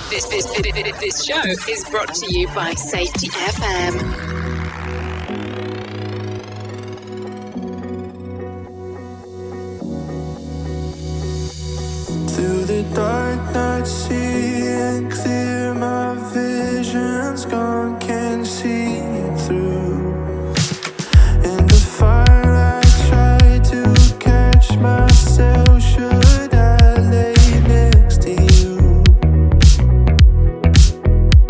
This show is brought to you by Safety FM. Through the dark night, seeing clear, my vision's gone, can't see through. In the fire, I try to catch myself. Should I lay next to you?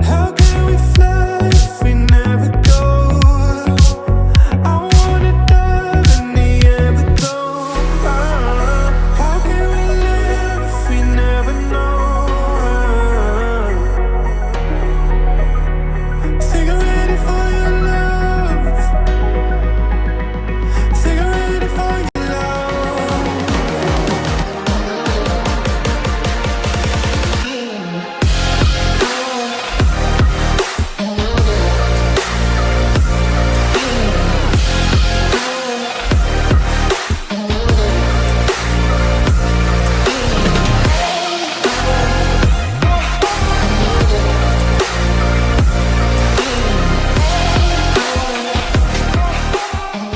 How can we fly if we never go? I wanna dive in the everglow. How can we live if we never know? Think I'm ready for your love. Think I'm ready for your love.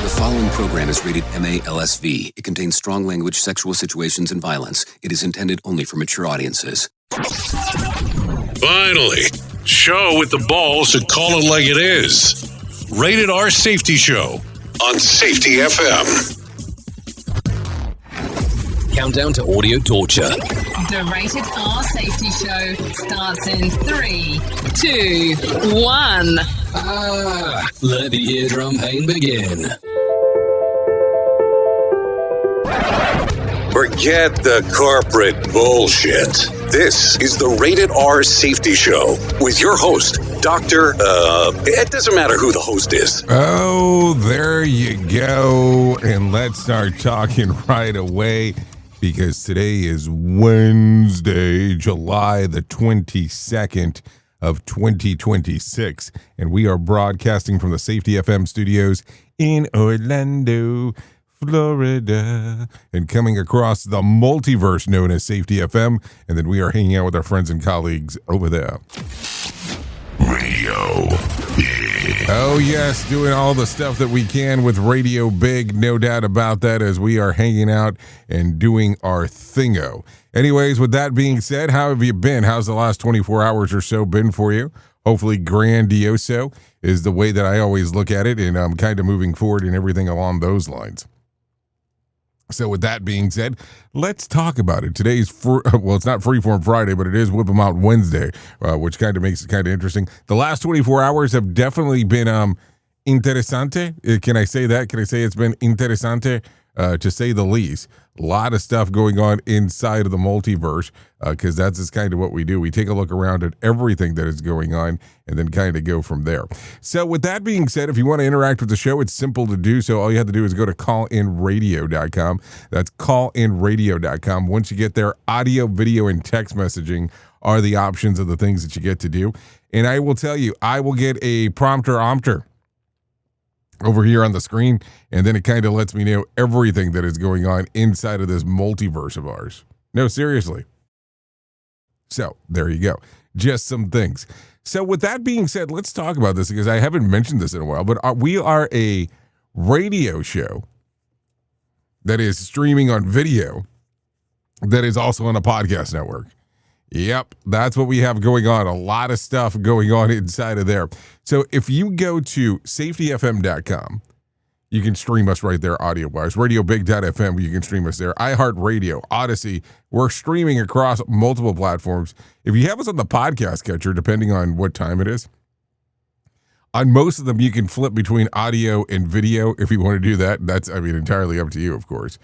The following program is rated MA-LSV. It contains strong language, sexual situations, and violence. It is intended only for mature audiences. Finally, show with the balls to call it like it is. Rated R Safety Show on Safety FM. Countdown to audio torture. The Rated R Safety Show starts in 3, 2, 1. Let the eardrum pain begin. Forget the corporate bullshit. This is the Rated R Safety Show with your host, Dr. It doesn't matter who the host is. Oh, there you go. And let's start talking right away because today is Wednesday, July the 22nd of 2026. And we are broadcasting from the Safety FM studios in Orlando, Florida, and coming across the multiverse known as Safety FM. And then we are hanging out with our friends and colleagues over there. Radio. Oh, yes, doing all the stuff that we can with Radio Big, no doubt about that, as we are hanging out and doing our thingo. Anyways, with that being said, how have you been? How's the last 24 hours or so been for you? Hopefully grandioso is the way that I always look at it, and I'm kind of moving forward and everything along those lines. So with that being said, let's talk about it. Today's, it's not Freeform Friday, but it is Whip 'em Out Wednesday, which kind of makes it kind of interesting. The last 24 hours have definitely been interesante. Can I say that? Can I say it's been interesante, to say the least? A lot of stuff going on inside of the multiverse, because that's just kind of what we do. We take a look around at everything that is going on and then kind of go from there. So with that being said, if you want to interact with the show, it's simple to do so. All you have to do is go to callinradio.com. That's callinradio.com. Once you get there, audio, video, and text messaging are the options of the things that you get to do. And I will tell you, I will get a prompter over here on the screen, and then it kind of lets me know everything that is going on inside of this multiverse of ours. No, seriously. So there you go. Just some things. So with that being said, let's talk about this because I haven't mentioned this in a while, but we are a radio show that is streaming on video that is also on a podcast network. Yep, that's what we have going on. A lot of stuff going on inside of there. So if you go to safetyfm.com, you can stream us right there audio-wise. RadioBig.fm, you can stream us there. iHeartRadio, Odyssey, we're streaming across multiple platforms. If you have us on the podcast catcher, depending on what time it is, on most of them, you can flip between audio and video if you want to do that. That's, entirely up to you, of course.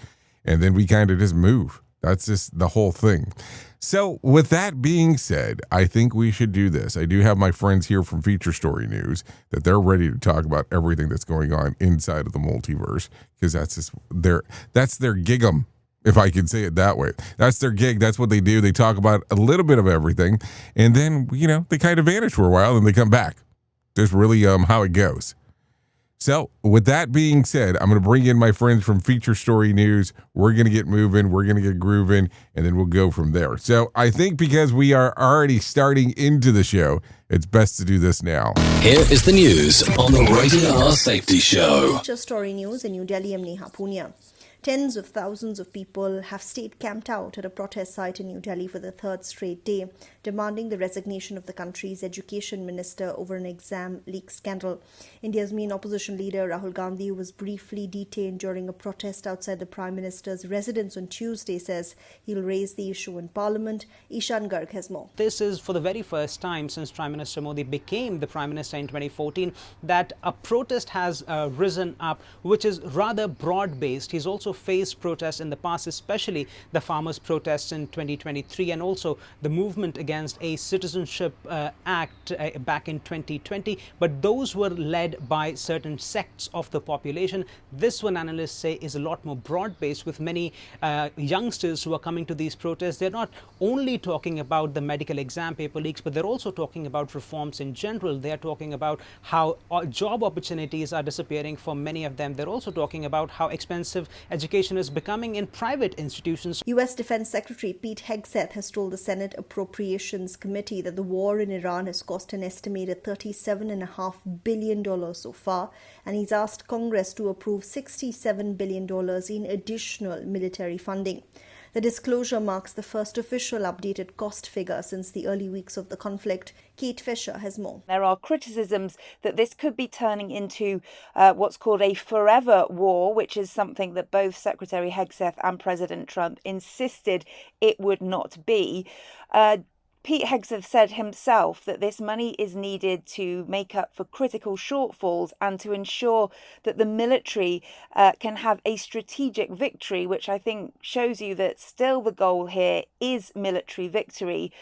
And then we kind of just move. That's just the whole thing. So with that being said, I think we should do this. I do have my friends here from Feature Story News that they're ready to talk about everything that's going on inside of the multiverse because that's their gig'em, if I can say it that way. That's their gig. That's what they do. They talk about a little bit of everything, and then, they kind of vanish for a while, and they come back. That's really how it goes. So, with that being said, I'm going to bring in my friends from Feature Story News. We're going to get moving, we're going to get grooving, and then we'll go from there. So, I think because we are already starting into the show, it's best to do this now. Here is the news on the Rated R Safety Show. Feature Story News in New Delhi. I'm Neha Punia. Tens of thousands of people have stayed camped out at a protest site in New Delhi for the third straight day, demanding the resignation of the country's education minister over an exam leak scandal. India's main opposition leader, Rahul Gandhi, who was briefly detained during a protest outside the Prime Minister's residence on Tuesday, says he'll raise the issue in Parliament. Ishan Garg has more. This is for the very first time since Prime Minister Modi became the Prime Minister in 2014 that a protest has risen up, which is rather broad-based. He's also faced protests in the past, especially the farmers' protests in 2023 and also the movement against a citizenship act back in 2020. But those were led by certain sects of the population. This one, analysts say, is a lot more broad-based, with many youngsters who are coming to these protests. They're not only talking about the medical exam paper leaks, but they're also talking about reforms in general. They're talking about how job opportunities are disappearing for many of them. They're also talking about how expensive education is becoming in private institutions. U.S. Defense Secretary Pete Hegseth has told the Senate Appropriations Committee that the war in Iran has cost an estimated $37.5 billion so far, and he's asked Congress to approve $67 billion in additional military funding. The disclosure marks the first official updated cost figure since the early weeks of the conflict. Kate Fisher has more. There are criticisms that this could be turning into what's called a forever war, which is something that both Secretary Hegseth and President Trump insisted it would not be. Pete Hegseth said himself that this money is needed to make up for critical shortfalls and to ensure that the military can have a strategic victory, which I think shows you that still the goal here is military victory,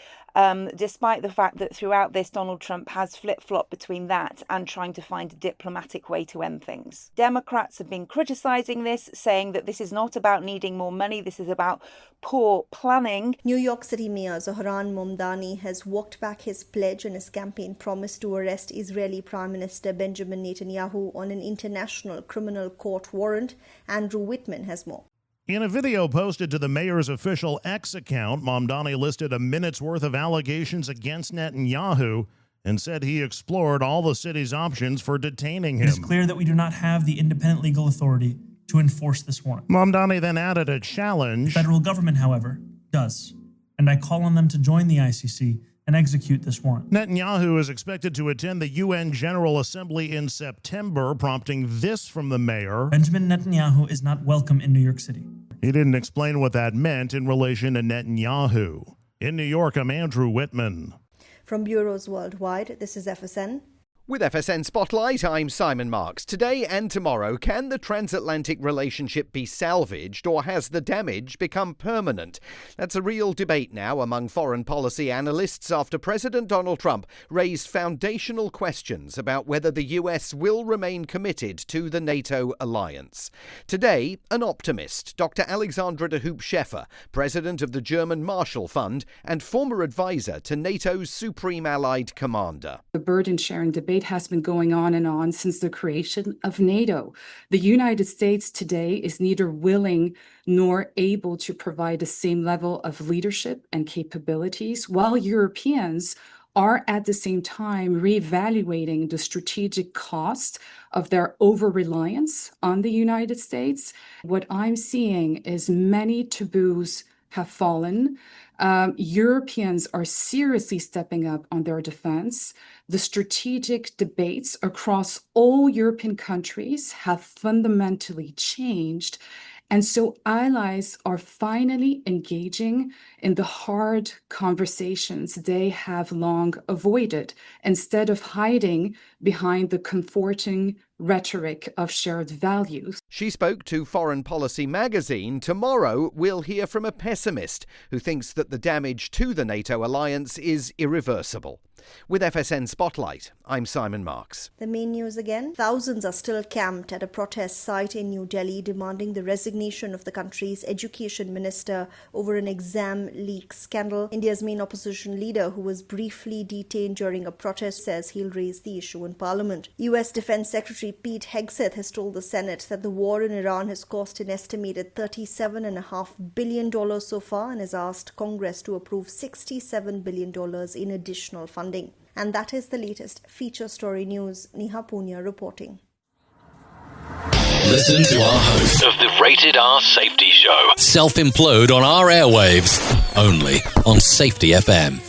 despite the fact that throughout this Donald Trump has flip-flopped between that and trying to find a diplomatic way to end things. Democrats have been criticising this, saying that this is not about needing more money, this is about poor planning. New York City Mayor Zohran Mamdani has walked back his pledge and his campaign promise to arrest Israeli Prime Minister Benjamin Netanyahu on an international criminal court warrant. Andrew Whitman has more. In a video posted to the mayor's official X account, Mamdani listed a minute's worth of allegations against Netanyahu and said he explored all the city's options for detaining him. It is clear that we do not have the independent legal authority to enforce this warrant. Mamdani then added a challenge. The federal government, however, does, and I call on them to join the ICC and execute this warrant. Netanyahu is expected to attend the UN General Assembly in September, prompting this from the mayor. Benjamin Netanyahu is not welcome in New York City. He didn't explain what that meant in relation to Netanyahu. In New York, I'm Andrew Whitman. From bureaus worldwide, this is FSN. With FSN Spotlight, I'm Simon Marks. Today and tomorrow, can the transatlantic relationship be salvaged, or has the damage become permanent? That's a real debate now among foreign policy analysts after President Donald Trump raised foundational questions about whether the US will remain committed to the NATO alliance. Today, an optimist, Dr. Alexandra de Hoop Scheffer, president of the German Marshall Fund and former advisor to NATO's Supreme Allied Commander. The burden-sharing debate has been going on since the creation of NATO. The United States today is neither willing nor able to provide the same level of leadership and capabilities, while Europeans are at the same time reevaluating the strategic cost of their over-reliance on the United States. What I'm seeing is many taboos have fallen. Europeans are seriously stepping up on their defense. The strategic debates across all European countries have fundamentally changed. And so allies are finally engaging in the hard conversations they have long avoided, instead of hiding behind the comforting rhetoric of shared values. She spoke to Foreign Policy magazine. Tomorrow, we'll hear from a pessimist who thinks that the damage to the NATO alliance is irreversible. With FSN Spotlight, I'm Simon Marks. The main news again. Thousands are still camped at a protest site in New Delhi demanding the resignation of the country's education minister over an exam leak scandal. India's main opposition leader, who was briefly detained during a protest, says he'll raise the issue in Parliament. US Defense Secretary Pete Hegseth has told the Senate that the war in Iran has cost an estimated $37.5 billion so far and has asked Congress to approve $67 billion in additional funding. And that is the latest feature story news. Neha Punya reporting. Listen to our host of the Rated R Safety Show self-implode on our airwaves, only on Safety FM.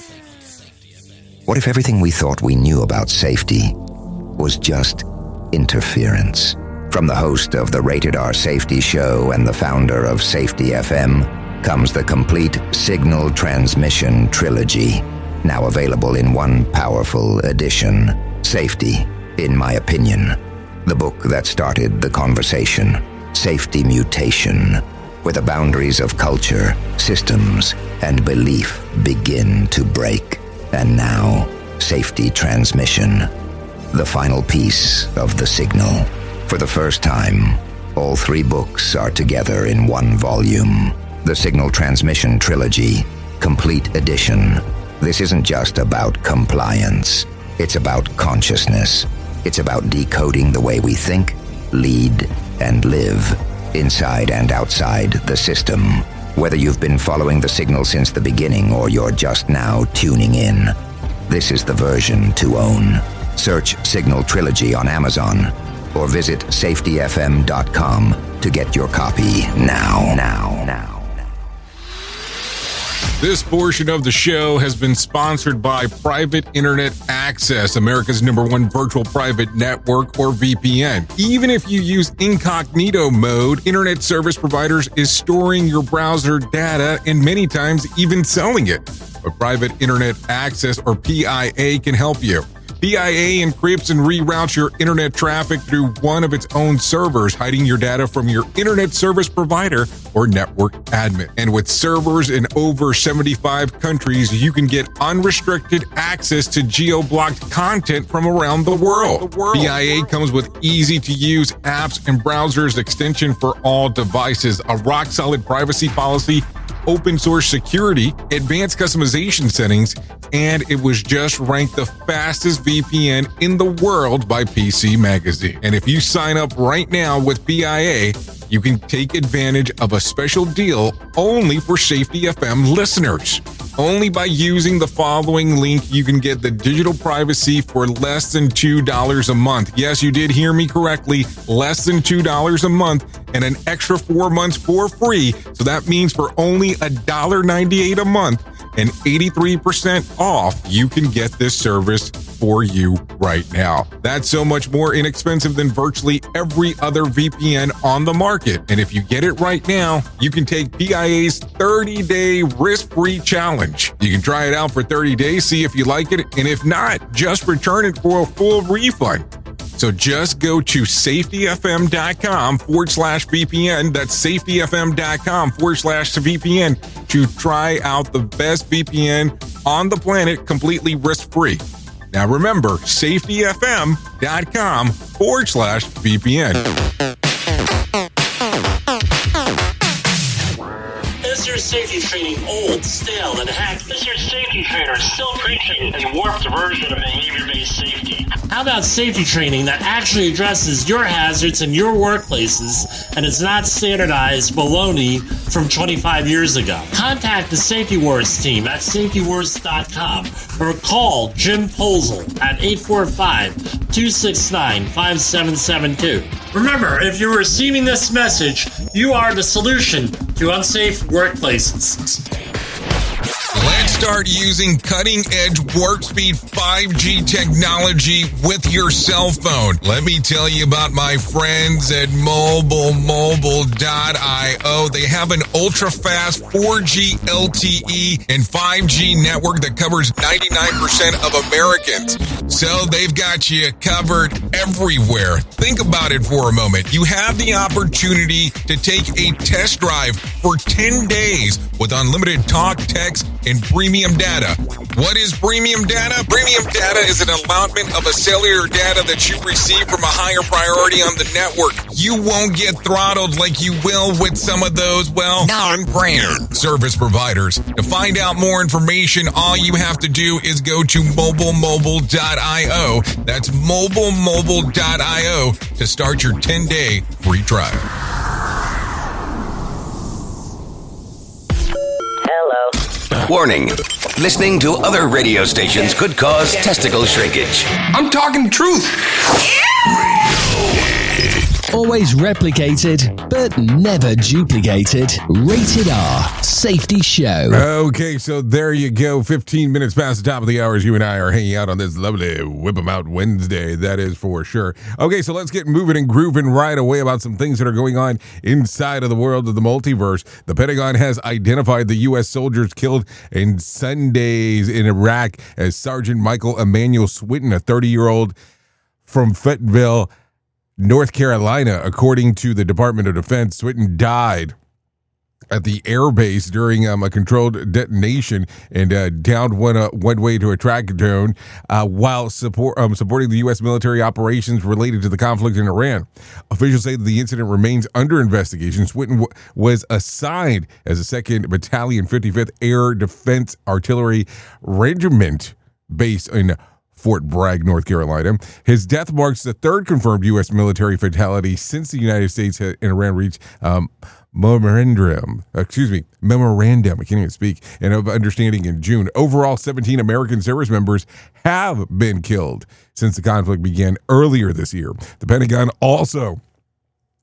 What if everything we thought we knew about safety was just interference? From the host of the Rated R Safety Show and the founder of Safety FM comes the complete signal transmission trilogy, now available in one powerful edition. Safety, in my opinion, the book that started the conversation. Safety Mutation, where the boundaries of culture, systems, and belief begin to break. And now, Safety Transmission, the final piece of the signal. For the first time, all three books are together in one volume. The Signal Transmission Trilogy, Complete Edition. This isn't just about compliance. It's about consciousness. It's about decoding the way we think, lead, and live, inside and outside the system. Whether you've been following the signal since the beginning or you're just now tuning in, this is the version to own. Search Signal Trilogy on Amazon or visit safetyfm.com to get your copy now. This portion of the show has been sponsored by Private Internet Access, America's #1 virtual private network, or VPN. Even if you use incognito mode, internet service providers is storing your browser data and many times even selling it. But Private Internet Access, or PIA, can help you. PIA encrypts and reroutes your internet traffic through one of its own servers, hiding your data from your internet service provider or network admin. And with servers in over 75 countries, you can get unrestricted access to geo-blocked content from around the world. PIA comes with easy-to-use apps and browsers extension for all devices, a rock-solid privacy policy, open source security, advanced customization settings, and it was just ranked the fastest VPN in the world by PC Magazine. And if you sign up right now with PIA, you can take advantage of a special deal only for Safety FM listeners. Only by using the following link, you can get the digital privacy for less than $2 a month. Yes, you did hear me correctly, less than $2 a month, and an extra 4 months for free. So that means for only $1.98 a month and 83% off, you can get this service for you right now. That's so much more inexpensive than virtually every other VPN on the market. And if you get it right now, you can take PIA's 30-day risk-free challenge. You can try it out for 30 days, see if you like it, and if not, just return it for a full refund. So just go to safetyfm.com/VPN. That's safetyfm.com/VPN to try out the best VPN on the planet completely risk-free. Now remember, safetyfm.com/VPN. Is your safety training old, stale, and hacked? Is your safety trainer still preaching a warped version of behavior-based safety? How about safety training that actually addresses your hazards in your workplaces and is not standardized baloney from 25 years ago? Contact the Safety Wars team at safetywars.com or call Jim Posel at 845-269-5772. Remember, if you're receiving this message, you are the solution to unsafe workplaces. Let's start using cutting-edge warp speed 5G technology with your cell phone. Let me tell you about my friends at mobilemobile.io. They have an ultra-fast 4G LTE and 5G network that covers 99% of Americans. So they've got you covered everywhere. Think about it for a moment. You have the opportunity to take a test drive for 10 days with unlimited talk, text, and premium data. What is premium data? Premium data is an allotment of a cellular data that you receive from a higher priority on the network. You won't get throttled like you will with some of those, well, non-brand service providers. To find out more information, all you have to do is go to mobilemobile.io. That's mobilemobile.io to start your 10-day free trial. Hello. Warning. Listening to other radio stations could cause testicle shrinkage. I'm talking truth. Always replicated, but never duplicated. Rated R Safety Show. Okay, so there you go. 15 minutes past the top of the hour as you and I are hanging out on this lovely Whip 'em Out Wednesday. That is for sure. Okay, so let's get moving and grooving right away about some things that are going on inside of the world of the multiverse. The Pentagon has identified the U.S. soldiers killed in Sundays in Iraq as Sergeant Michael Emmanuel Swinton, a 30-year-old from Fayetteville, North Carolina. According to the Department of Defense, Swinton died at the air base during a controlled detonation and downed one way to a track drone while supporting the U.S. military operations related to the conflict in Iran. Officials say that the incident remains under investigation. Swinton was assigned as a 2nd Battalion 55th Air Defense Artillery Regiment based in Fort Bragg, North Carolina. His death marks the 3rd confirmed U.S. military fatality since the United States and Iran reached memorandum, I can't even speak, and of understanding in June. Overall, 17 American service members have been killed since the conflict began earlier this year. The Pentagon also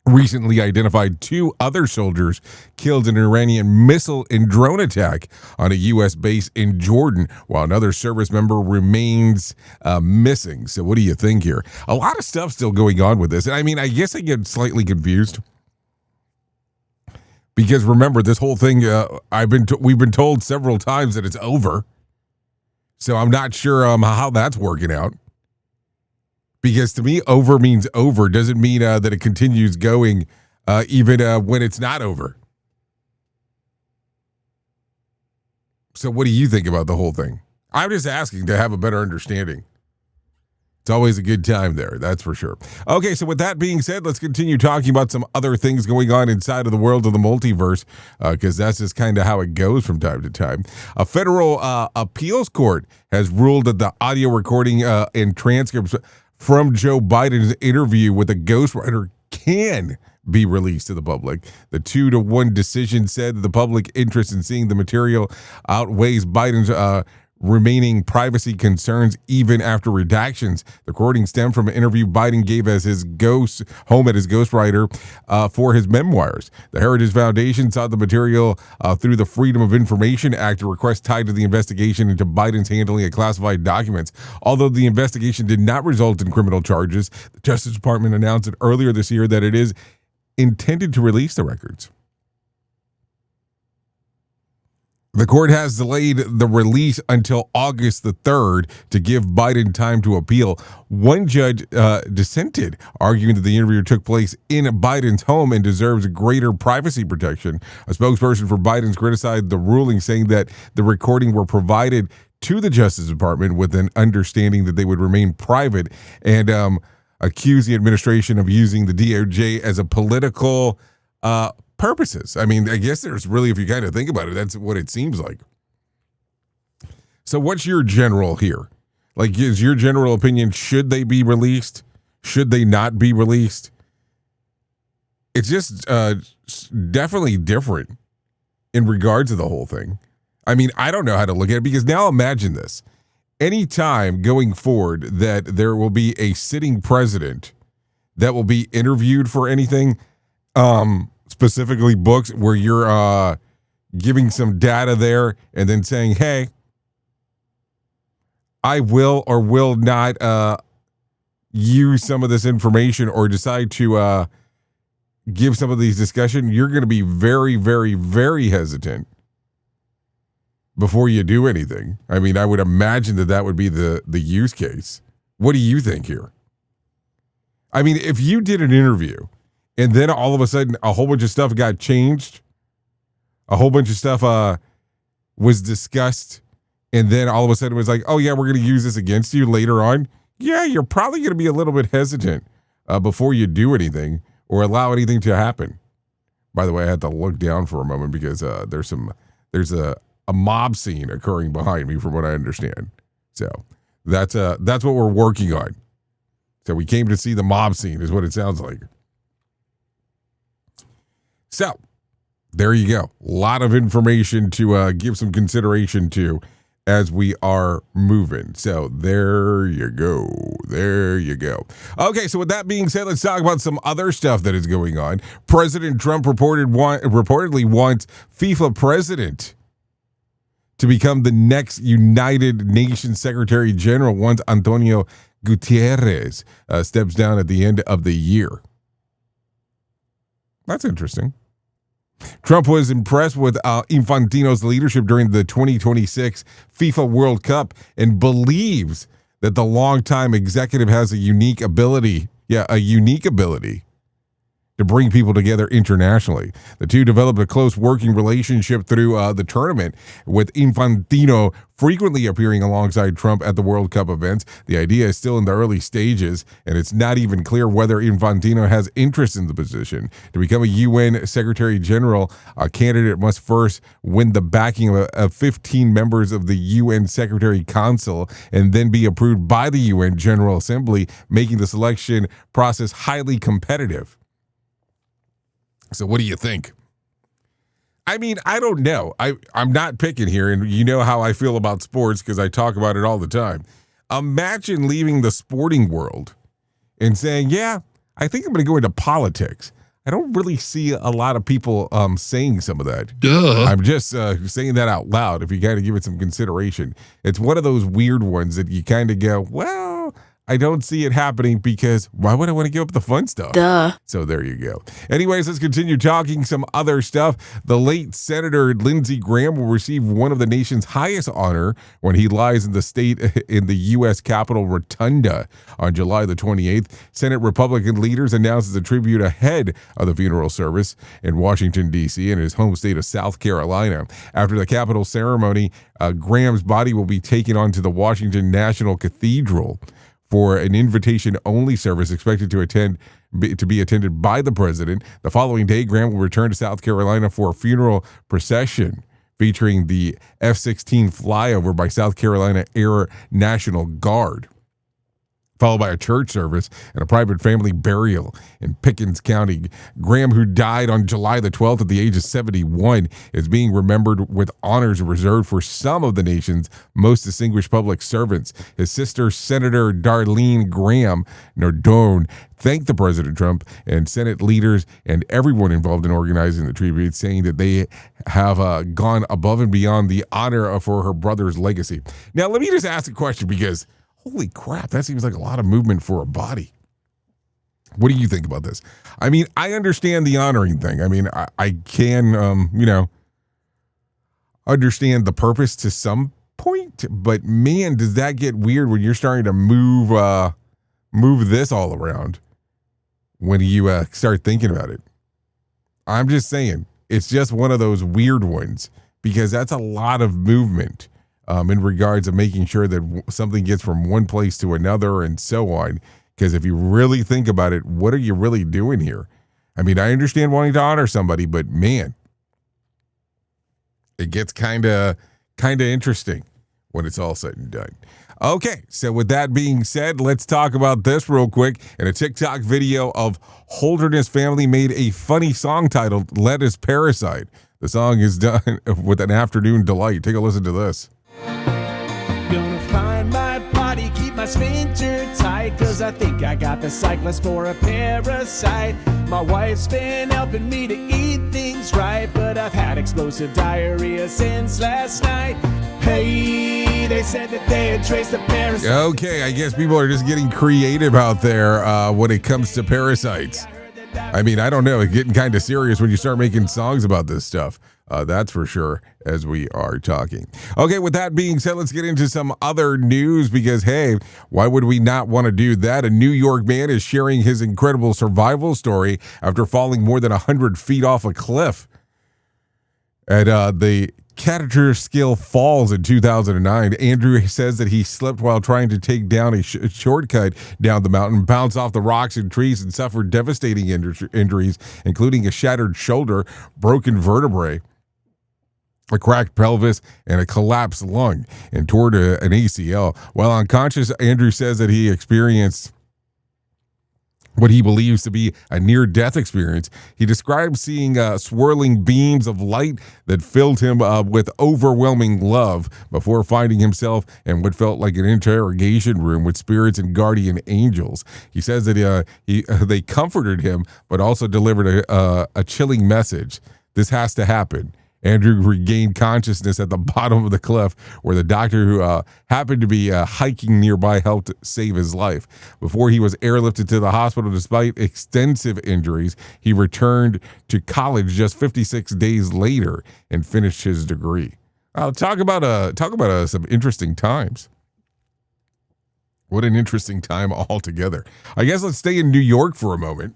recently identified 2 other soldiers killed in an Iranian missile and drone attack on a U.S. base in Jordan, while another service member remains missing. So what do you think here? A lot of stuff still going on with this. And I mean, I guess I get slightly confused. Because remember, this whole thing, we've been told several times that it's over. So I'm not sure how that's working out. Because to me, over means over. Doesn't mean that it continues going even when it's not over. So what do you think about the whole thing? I'm just asking to have a better understanding. It's always a good time there, that's for sure. Okay, so with that being said, let's continue talking about some other things going on inside of the world of the multiverse, because that's just kind of how it goes from time to time. A federal appeals court has ruled that the audio recording and transcripts from Joe Biden's interview with a ghostwriter can be released to the public. The 2-1 decision said that the public interest in seeing the material outweighs Biden's remaining privacy concerns even after redactions. The recording stemmed from an interview Biden gave as his home at his ghostwriter for his memoirs. The Heritage Foundation sought the material through the Freedom of Information Act, a request tied to the investigation into Biden's handling of classified documents. Although the investigation did not result in criminal charges, the Justice Department announced it earlier this year that it is intended to release the records. The court has delayed the release until August the 3rd to give Biden time to appeal. One judge dissented, arguing that the interview took place in Biden's home and deserves greater privacy protection. A spokesperson for Biden's criticized the ruling, saying that the recording were provided to the Justice Department with an understanding that they would remain private, and accused the administration of using the DOJ as a political purposes. I mean, I guess there's really, if you kind of think about it, that's what it seems like. So what's your general here? Like, is your general opinion, should they be released? Should they not be released? It's just definitely different in regards to the whole thing. I mean, I don't know how to look at it, because now imagine this. Anytime going forward that there will be a sitting president that will be interviewed for anything, specifically books, where you're giving some data there and then saying, hey, I will or will not use some of this information or decide to give some of these discussion, you're going to be very, very, very hesitant before you do anything. I mean, I would imagine that that would be the use case. What do you think here? I mean, if you did an interview and then all of a sudden a whole bunch of stuff got changed, a whole bunch of stuff was discussed and then all of a sudden it was like, oh yeah, we're going to use this against you later on. Yeah, you're probably going to be a little bit hesitant before you do anything or allow anything to happen. By the way, I had to look down for a moment because there's a mob scene occurring behind me, from what I understand. So that's what we're working on. So we came to see the mob scene, is what it sounds like. So there you go. A lot of information to give some consideration to as we are moving. So there you go. There you go. Okay, so with that being said, let's talk about some other stuff that is going on. President Trump reportedly wants FIFA president to become the next United Nations Secretary General once Antonio Guterres steps down at the end of the year. That's interesting. Trump was impressed with Infantino's leadership during the 2026 FIFA World Cup and believes that the longtime executive has a unique ability to bring people together internationally. The two developed a close working relationship through the tournament, with Infantino frequently appearing alongside Trump at the World Cup events. The idea is still in the early stages, and it's not even clear whether Infantino has interest in the position. To become a UN Secretary General, a candidate must first win the backing of 15 members of the UN Secretary Council and then be approved by the UN General Assembly, making the selection process highly competitive. So what do you think? I mean, I don't know. I'm not picking here, and you know how I feel about sports because I talk about it all the time. Imagine leaving the sporting world and saying, yeah, I think I'm going to go into politics. I don't really see a lot of people saying some of that. Duh. I'm just saying that out loud if you kind of give it some consideration. It's one of those weird ones that you kind of go, well, I don't see it happening because why would I want to give up the fun stuff? Duh. So there you go. Anyways, let's continue talking some other stuff. The late Senator Lindsey Graham will receive one of the nation's highest honor when he lies in the U.S. Capitol Rotunda on July the 28th. Senate Republican leaders announced the tribute ahead of the funeral service in Washington, D.C. in his home state of South Carolina. After the Capitol ceremony, Graham's body will be taken on to the Washington National Cathedral for an invitation-only service expected to be attended by the president. The following day, Graham will return to South Carolina for a funeral procession featuring the F-16 flyover by South Carolina Air National Guard, followed by a church service and a private family burial in Pickens County. Graham, who died on July the 12th at the age of 71, is being remembered with honors reserved for some of the nation's most distinguished public servants. His sister, Senator Darlene Graham Nardone, thanked the President Trump and Senate leaders and everyone involved in organizing the tribute, saying that they have gone above and beyond the honor for her brother's legacy. Now, let me just ask a question, because holy crap, that seems like a lot of movement for a body. What do you think about this? I mean, I understand the honoring thing. I mean, I can, understand the purpose to some point, but man, does that get weird when you're starting to move this all around when you start thinking about it. I'm just saying, it's just one of those weird ones, because that's a lot of movement. In regards of making sure that something gets from one place to another and so on. Because if you really think about it, what are you really doing here? I mean, I understand wanting to honor somebody, but man, it gets kind of interesting when it's all said and done. Okay, so with that being said, let's talk about this real quick. In a TikTok video of Holderness family made a funny song titled Lettuce Parasite. The song is done with an afternoon delight. Take a listen to this. Gonna find my body, keep my sphincter tight, cause I think I got the cyclist for a parasite. My wife's been helping me to eat things right, but I've had explosive diarrhea since last night. Hey, they said that they had traced the parasite. Okay, I guess people are just getting creative out there when it comes to parasites. I mean, I don't know. It's getting kind of serious when you start making songs about this stuff. That's for sure, as we are talking. Okay, with that being said, let's get into some other news, because, hey, why would we not want to do that? A New York man is sharing his incredible survival story after falling more than 100 feet off a cliff at the Catterskill Falls in 2009. Andrew says that he slipped while trying to take down a shortcut down the mountain, bounced off the rocks and trees, and suffered devastating injuries, including a shattered shoulder, broken vertebrae, a cracked pelvis, and a collapsed lung, and toward an ACL. While unconscious, Andrew says that he experienced what he believes to be a near-death experience. He describes seeing swirling beams of light that filled him with overwhelming love before finding himself in what felt like an interrogation room with spirits and guardian angels. He says that they comforted him, but also delivered a chilling message. This has to happen. Andrew regained consciousness at the bottom of the cliff, where the doctor who happened to be hiking nearby helped save his life. Before he was airlifted to the hospital despite extensive injuries, he returned to college just 56 days later and finished his degree. Talk about some interesting times. What an interesting time altogether. I guess let's stay in New York for a moment,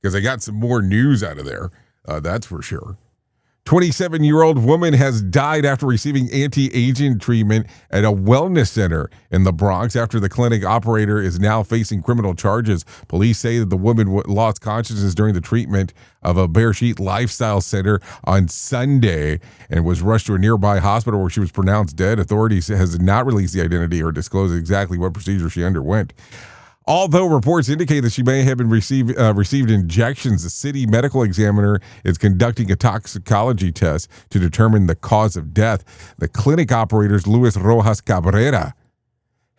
because I got some more news out of there. That's for sure. 27-year-old woman has died after receiving anti-aging treatment at a wellness center in the Bronx after the clinic operator is now facing criminal charges. Police say that the woman lost consciousness during the treatment of a Bear Sheet Lifestyle Center on Sunday and was rushed to a nearby hospital where she was pronounced dead. Authorities has not released the identity or disclosed exactly what procedure she underwent. Although reports indicate that she may have been received injections, the city medical examiner is conducting a toxicology test to determine the cause of death. The clinic operator's Luis Rojas Cabrera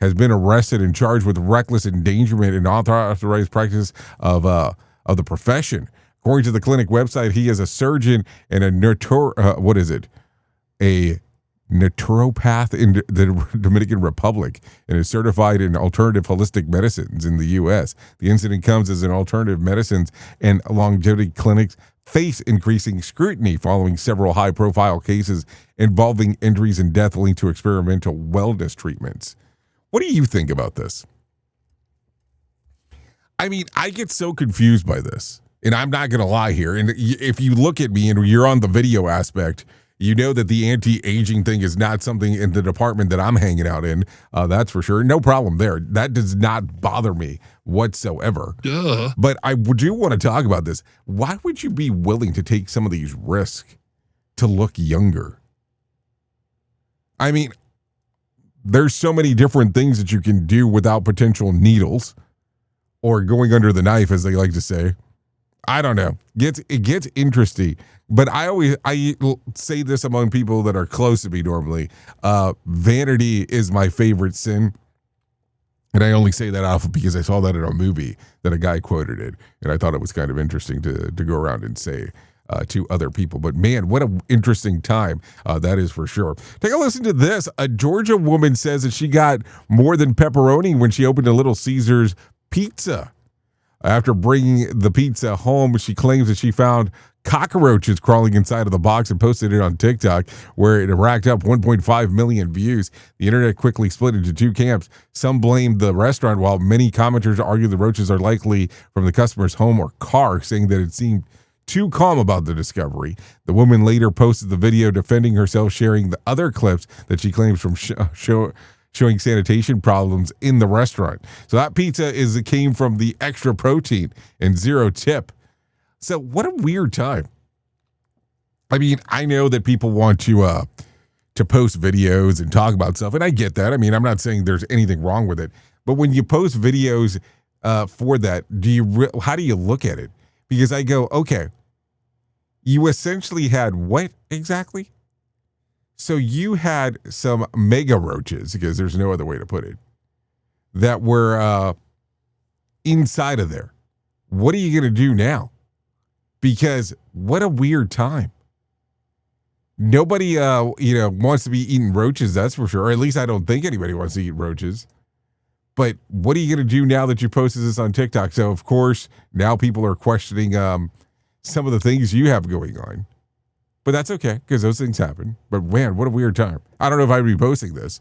has been arrested and charged with reckless endangerment and unauthorized practice of the profession. According to the clinic website, he is a surgeon and a naturopath in the Dominican Republic and is certified in alternative holistic medicines in the U.S. The incident comes as an alternative medicines and longevity clinics face increasing scrutiny following several high-profile cases involving injuries and death linked to experimental wellness treatments. What do you think about this? I mean, I get so confused by this, and I'm not going to lie here. And if you look at me and you're on the video aspect, you know that the anti-aging thing is not something in the department that I'm hanging out in. That's for sure. No problem there. That does not bother me whatsoever. Duh. But I do want to talk about this. Why would you be willing to take some of these risks to look younger? I mean, there's so many different things that you can do without potential needles or going under the knife, as they like to say. I don't know. It gets interesting. But I say this among people that are close to me normally. Vanity is my favorite sin. And I only say that off because I saw that in a movie that a guy quoted it. And I thought it was kind of interesting to go around and say to other people. But man, what an interesting time. That is for sure. Take a listen to this. A Georgia woman says that she got more than pepperoni when she opened a Little Caesars pizza. After bringing the pizza home, she claims that she found cockroaches crawling inside of the box and posted it on TikTok, where it racked up 1.5 million views. The internet quickly split into two camps. Some blamed the restaurant, while many commenters argue the roaches are likely from the customer's home or car, saying that it seemed too calm about the discovery. The woman later posted the video defending herself, sharing the other clips that she claims from showing sanitation problems in the restaurant. So that pizza came from the extra protein and zero tip. So what a weird time. I mean, I know that people want to post videos and talk about stuff, and I get that. I mean, I'm not saying there's anything wrong with it, but when you post videos for that, how do you look at it? Because I go, okay, you essentially had what exactly? So you had some mega roaches, because there's no other way to put it, that were inside of there. What are you going to do now? Because what a weird time. Nobody, wants to be eating roaches, that's for sure. Or at least I don't think anybody wants to eat roaches. But what are you going to do now that you posted this on TikTok? So, of course, now people are questioning some of the things you have going on. But that's okay, because those things happen. But man, what a weird time. I don't know if I'd be posting this.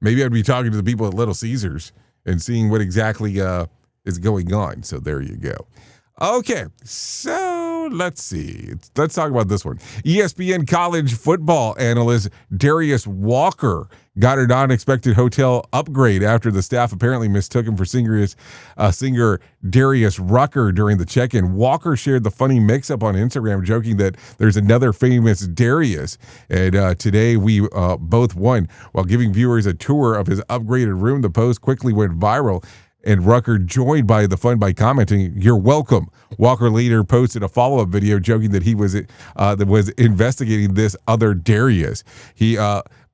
Maybe I'd be talking to the people at Little Caesars and seeing what exactly is going on. So there you go. Okay, so let's see. Let's talk about this one. ESPN college football analyst Darius Walker got an unexpected hotel upgrade after the staff apparently mistook him for singer Darius Rucker during the check-in. Walker shared the funny mix-up on Instagram, joking that there's another famous Darius. And today we both won. While giving viewers a tour of his upgraded room, the post quickly went viral. And Rucker joined by the fun by commenting, "You're welcome." Walker later posted a follow-up video joking that he was investigating this other Darius. He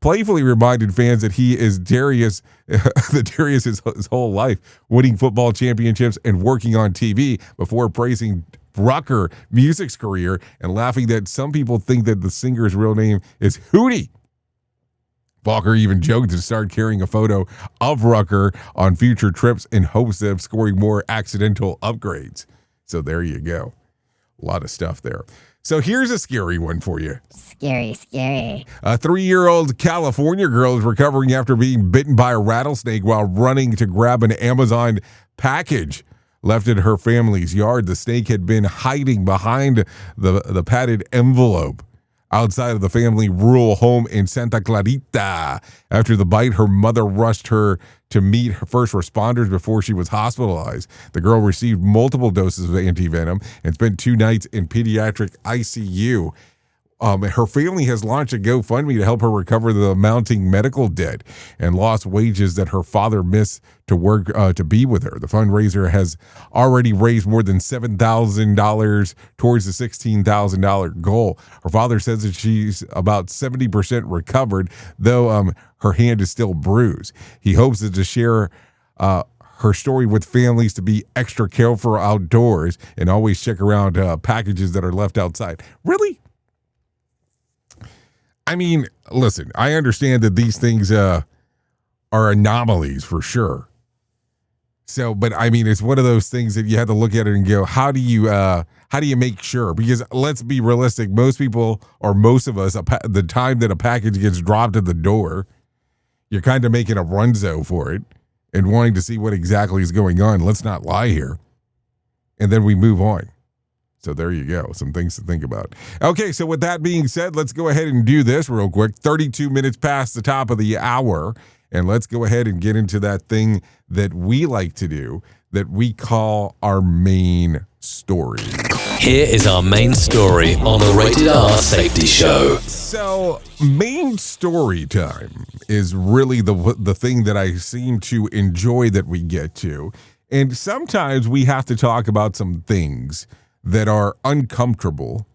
playfully reminded fans that he is Darius, the Darius his whole life, winning football championships and working on TV, before praising Rucker music's career and laughing that some people think that the singer's real name is Hootie. Walker even joked to start carrying a photo of Rucker on future trips in hopes of scoring more accidental upgrades. So there you go. A lot of stuff there. So here's a scary one for you. Scary. A 3-year-old California girl is recovering after being bitten by a rattlesnake while running to grab an Amazon package left in her family's yard. The snake had been hiding behind the padded envelope outside of the family rural home in Santa Clarita. After the bite, her mother rushed her to meet her first responders before she was hospitalized. The girl received multiple doses of antivenom and spent 2 nights in pediatric ICU. Her family has launched a GoFundMe to help her recover the mounting medical debt and lost wages that her father missed to work to be with her. The fundraiser has already raised more than $7,000 towards the $16,000 goal. Her father says that she's about 70% recovered, though her hand is still bruised. He hopes to share her story with families to be extra careful outdoors and always check around packages that are left outside. Really? I mean, listen, I understand that these things are anomalies for sure. So, but I mean, it's one of those things that you have to look at it and go, how do you make sure? Because let's be realistic. Most people, or most of us, the time that a package gets dropped at the door, you're kind of making a runzo for it and wanting to see what exactly is going on. Let's not lie here. And then we move on. So there you go. Some things to think about. Okay, so with that being said, let's go ahead and do this real quick. 32 minutes past the top of the hour. And let's go ahead and get into that thing that we like to do that we call our main story. Here is our main story on the Rated R Safety Show. So main story time is really the thing that I seem to enjoy that we get to. And sometimes we have to talk about some things that are uncomfortable.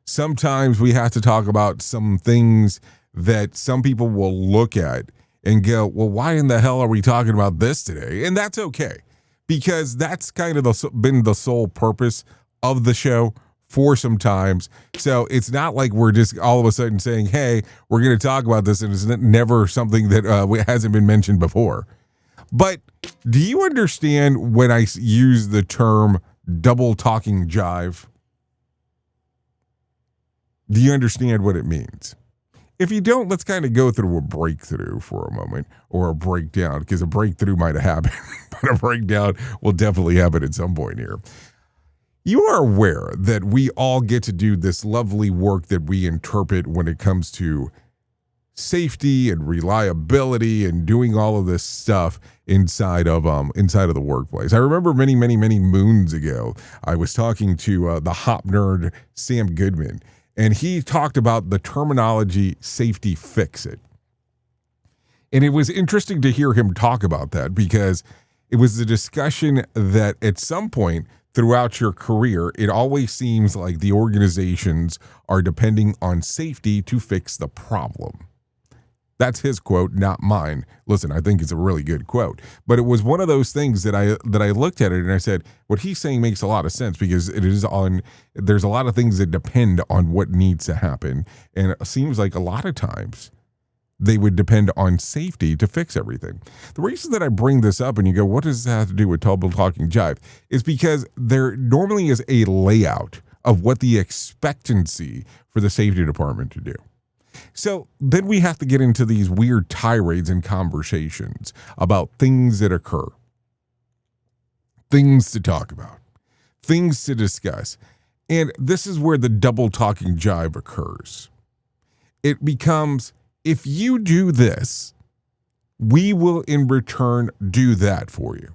Sometimes we have to talk about some things that some people will look at and go, well, why in the hell are we talking about this today? And that's okay, because that's kind of been the sole purpose of the show for some times. So it's not like we're just all of a sudden saying, hey, we're going to talk about this, and it's never something that hasn't been mentioned before. But do you understand when I use the term double talking jive? Do you understand what it means? If you don't, let's kind of go through a breakthrough for a moment, or a breakdown, because a breakthrough might have happened, but a breakdown will definitely happen at some point here. You are aware that we all get to do this lovely work that we interpret when it comes to safety and reliability and doing all of this stuff inside of the workplace. I remember many moons ago, I was talking to the hop nerd Sam Goodman, and he talked about the terminology safety fix-it. And it was interesting to hear him talk about that, because it was a discussion that at some point throughout your career, it always seems like the organizations are depending on safety to fix the problem. That's his quote, not mine. Listen, I think it's a really good quote. But it was one of those things that I looked at it and I said, what he's saying makes a lot of sense, because there's a lot of things that depend on what needs to happen. And it seems like a lot of times they would depend on safety to fix everything. The reason that I bring this up and you go, what does this have to do with double talking jive, is because there normally is a layout of what the expectancy for the safety department to do. So then we have to get into these weird tirades and conversations about things that occur, things to talk about, things to discuss. And this is where the double talking jive occurs. It becomes, if you do this, we will in return do that for you.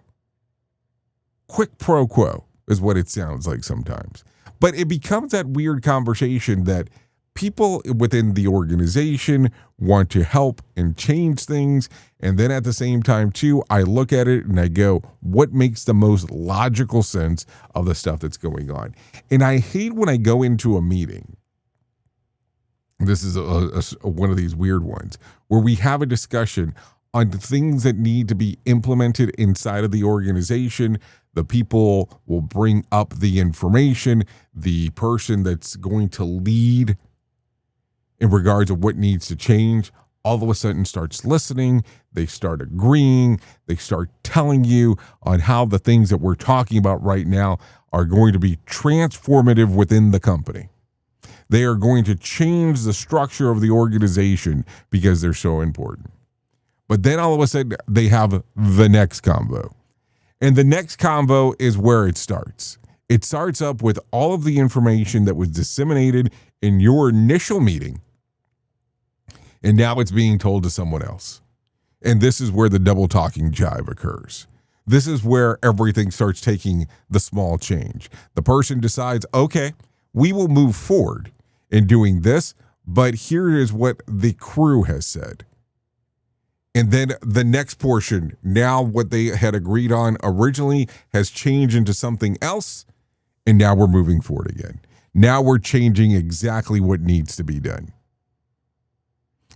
Quick pro quo is what it sounds like sometimes. But it becomes that weird conversation that people within the organization want to help and change things. And then at the same time, too, I look at it and I go, what makes the most logical sense of the stuff that's going on? And I hate when I go into a meeting. This is one of these weird ones where we have a discussion on the things that need to be implemented inside of the organization. The people will bring up the information. The person that's going to lead in regards of what needs to change all of a sudden starts listening. They start agreeing. They start telling you on how the things that we're talking about right now are going to be transformative within the company. They are going to change the structure of the organization because they're so important. But then all of a sudden they have the next convo. And the next convo is where it starts. It starts up with all of the information that was disseminated in your initial meeting. And now it's being told to someone else. And this is where the double talking jive occurs. This is where everything starts taking the small change. The person decides, okay, we will move forward in doing this, but here is what the crew has said. And then the next portion, now what they had agreed on originally has changed into something else, and now we're moving forward again. Now we're changing exactly what needs to be done.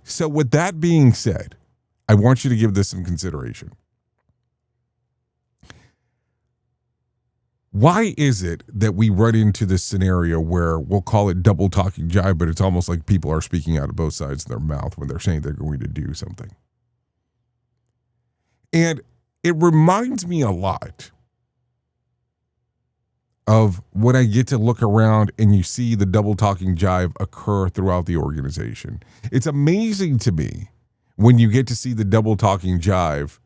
So with that being said, I want you to give this some consideration. Why is it that we run into this scenario where we'll call it double talking jive, but it's almost like people are speaking out of both sides of their mouth when they're saying they're going to do something? And it reminds me a lot of when I get to look around and you see the double talking jive occur throughout the organization. It's amazing to me when you get to see the double talking jive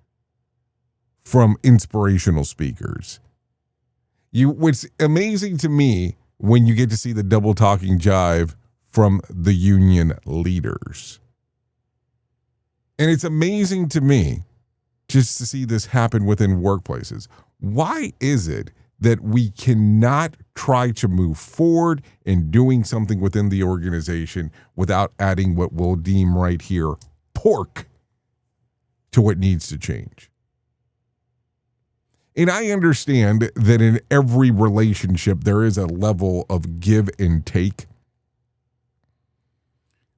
from inspirational speakers. What's amazing to me when you get to see the double talking jive from the union leaders. And it's amazing to me just to see this happen within workplaces. Why is it that we cannot try to move forward in doing something within the organization without adding what we'll deem right here pork to what needs to change? And I understand that in every relationship, there is a level of give and take.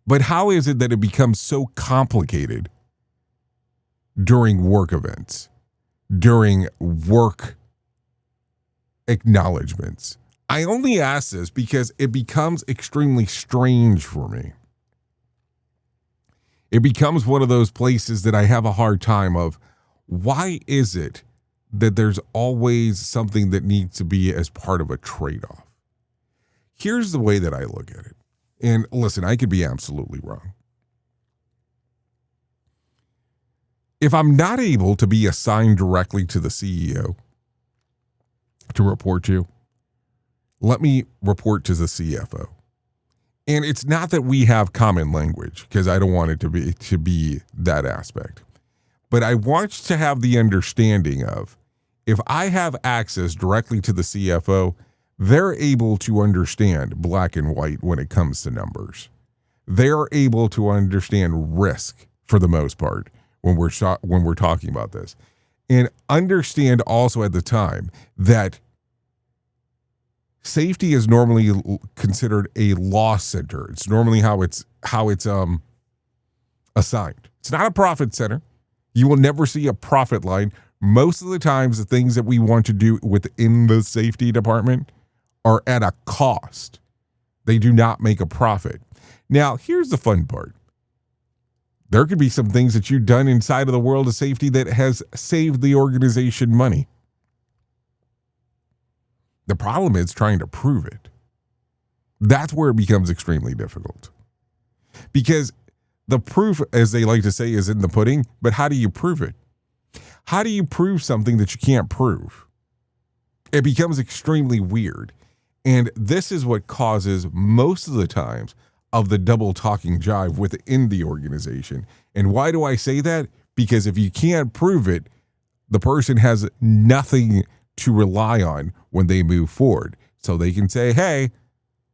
But how is it that it becomes so complicated during work events, during work acknowledgments? I only ask this because it becomes extremely strange for me. It becomes one of those places that I have a hard time of, why is it that there's always something that needs to be as part of a trade-off? Here's the way that I look at it. And listen, I could be absolutely wrong. If I'm not able to be assigned directly to the CEO to report to, let me report to the CFO. And it's not that we have common language, because I don't want it to be that aspect. But I want to have the understanding of, if I have access directly to the CFO, they're able to understand black and white when it comes to numbers. They're able to understand risk for the most part when we're talking about this, and understand also at the time that safety is normally considered a loss center. It's normally how it's assigned. It's not a profit center. You will never see a profit line. Most of the times, the things that we want to do within the safety department are at a cost. They do not make a profit. Now, here's the fun part. There could be some things that you've done inside of the world of safety that has saved the organization money. The problem is trying to prove it. That's where it becomes extremely difficult. Because the proof, as they like to say, is in the pudding, but how do you prove it? How do you prove something that you can't prove? It becomes extremely weird. And this is what causes most of the times of the double talking jive within the organization. And why do I say that? Because if you can't prove it, the person has nothing to rely on when they move forward. So they can say, hey,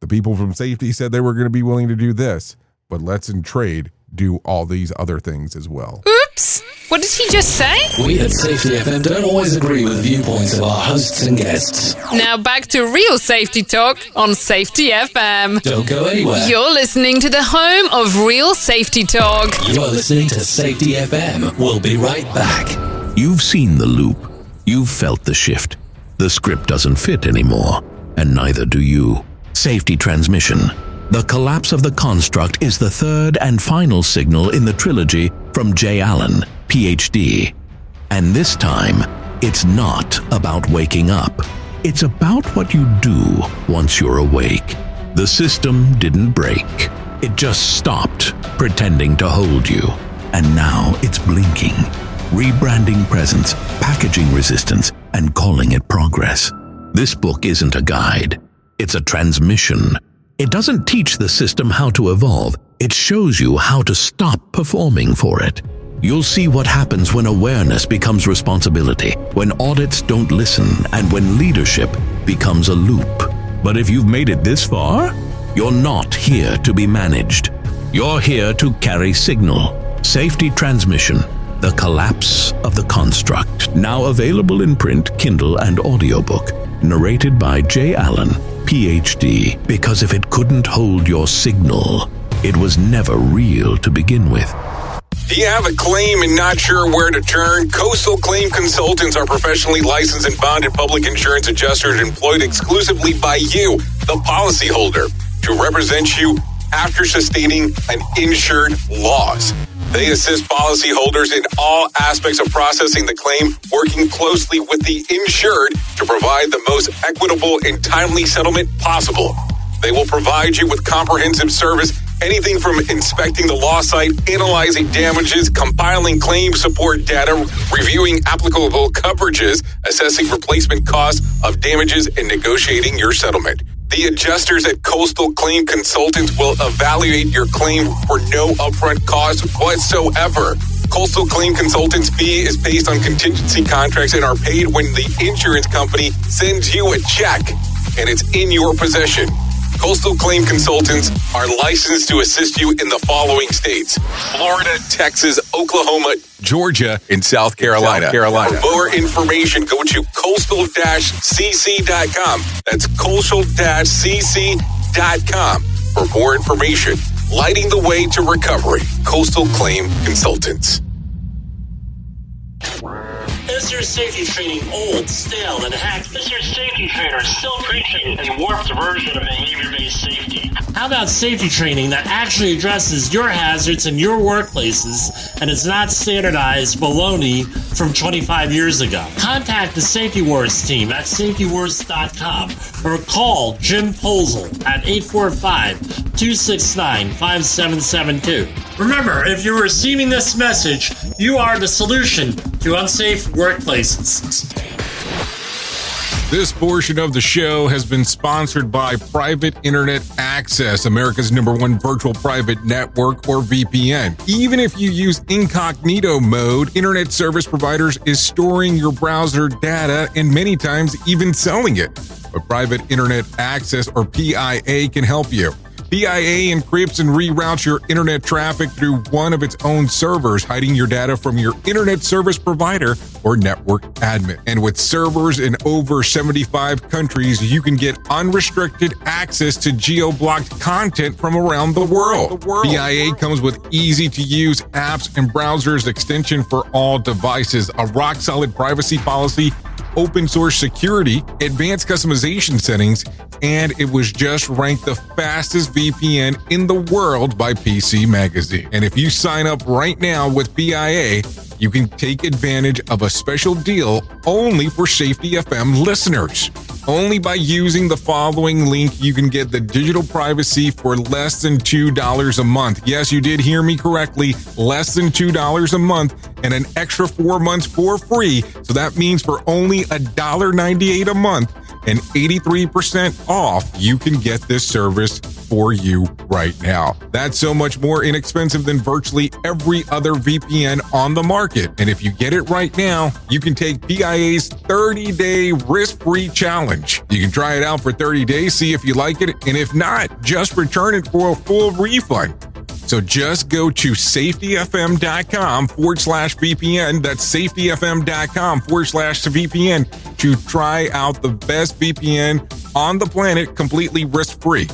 the people from safety said they were going to be willing to do this, but let's in trade do all these other things as well. Oops! What did he just say? We at Safety FM don't always agree with the viewpoints of our hosts and guests. Now back to real safety talk on Safety FM. Don't go anywhere. You're listening to the home of real safety talk. You are listening to Safety FM. We'll be right back. You've seen the loop. You've felt the shift. The script doesn't fit anymore, and neither do you. Safety transmission. The collapse of the construct is the third and final signal in the trilogy from J. Allen, Ph.D. And this time, it's not about waking up. It's about what you do once you're awake. The system didn't break. It just stopped pretending to hold you. And now it's blinking, rebranding presence, packaging resistance, and calling it progress. This book isn't a guide. It's a transmission. It doesn't teach the system how to evolve. It shows you how to stop performing for it. You'll see what happens when awareness becomes responsibility, when audits don't listen, and when leadership becomes a loop. But if you've made it this far, you're not here to be managed. You're here to carry signal. Safety transmission. The collapse of the construct. Now available in print, Kindle, and audiobook. Narrated by J. Allen, Ph.D. Because if it couldn't hold your signal, it was never real to begin with. Do you have a claim and not sure where to turn? Coastal Claim Consultants are professionally licensed and bonded public insurance adjusters employed exclusively by you, the policyholder, to represent you after sustaining an insured loss. They assist policyholders in all aspects of processing the claim, working closely with the insured to provide the most equitable and timely settlement possible. They will provide you with comprehensive service, anything from inspecting the loss site, analyzing damages, compiling claim support data, reviewing applicable coverages, assessing replacement costs of damages, and negotiating your settlement. The adjusters at Coastal Claim Consultants will evaluate your claim for no upfront cost whatsoever. Coastal Claim Consultants' fee is based on contingency contracts and are paid when the insurance company sends you a check and it's in your possession. Coastal Claim Consultants are licensed to assist you in the following states: Florida, Texas, Oklahoma, Georgia, and South Carolina. For more information, go to coastal-cc.com. That's coastal-cc.com. For more information, lighting the way to recovery. Coastal Claim Consultants. Is your safety training old, stale, and hacked? Is your safety trainer still preaching a warped version of behavior-based safety? How about safety training that actually addresses your hazards in your workplaces and is not standardized baloney from 25 years ago? Contact the Safety Wars team at safetywars.com or call Jim Posel at 845-269-5772. Remember, if you're receiving this message, you are the solution to unsafe workplaces. This portion of the show has been sponsored by Private Internet Access, America's #1 virtual private network, or VPN. Even if you use incognito mode, internet service providers is storing your browser data and many times even selling it. But Private Internet Access, or PIA, can help you. PIA encrypts and reroutes your internet traffic through one of its own servers, hiding your data from your internet service provider or network admin. And with servers in over 75 countries, you can get unrestricted access to geo-blocked content from around the world. PIA comes with easy-to-use apps and browsers extension for all devices, a rock-solid privacy policy, open source security, advanced customization settings, and it was just ranked the fastest VPN in the world by PC Magazine. And if you sign up right now with PIA, you can take advantage of a special deal only for Safety FM listeners. Only by using the following link, you can get the digital privacy for less than $2 a month. Yes, you did hear me correctly, less than $2 a month, and an extra 4 months for free. So that means for only $1.98 a month, and 83% off, you can get this service for you right now. That's so much more inexpensive than virtually every other VPN on the market. And if you get it right now, you can take PIA's 30-day risk-free challenge. You can try it out for 30 days, see if you like it, and if not, just return it for a full refund. So just go to safetyfm.com/VPN. That's safetyfm.com/VPN to try out the best VPN on the planet completely risk-free.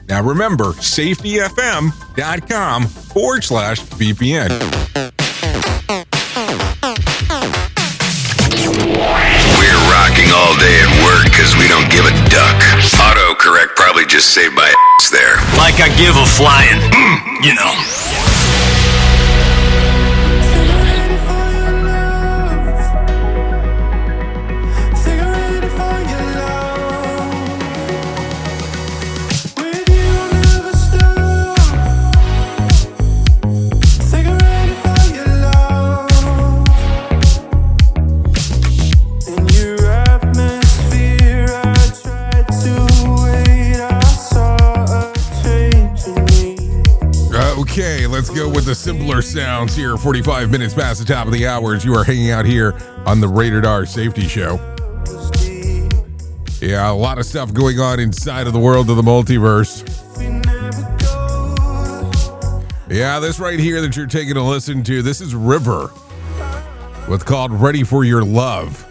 Now remember, safetyfm.com/VPN. We're rocking all day at work because we don't give a duck. Autocorrect probably just saved my ass there. Like I give a flying, you know. Okay, let's go with the simpler sounds here. 45 minutes past the top of the hour as you are hanging out here on the Rated R Safety Show. Yeah, a lot of stuff going on inside of the world of the multiverse. Yeah, this right here that you're taking a listen to, this is River with called Ready for Your Love.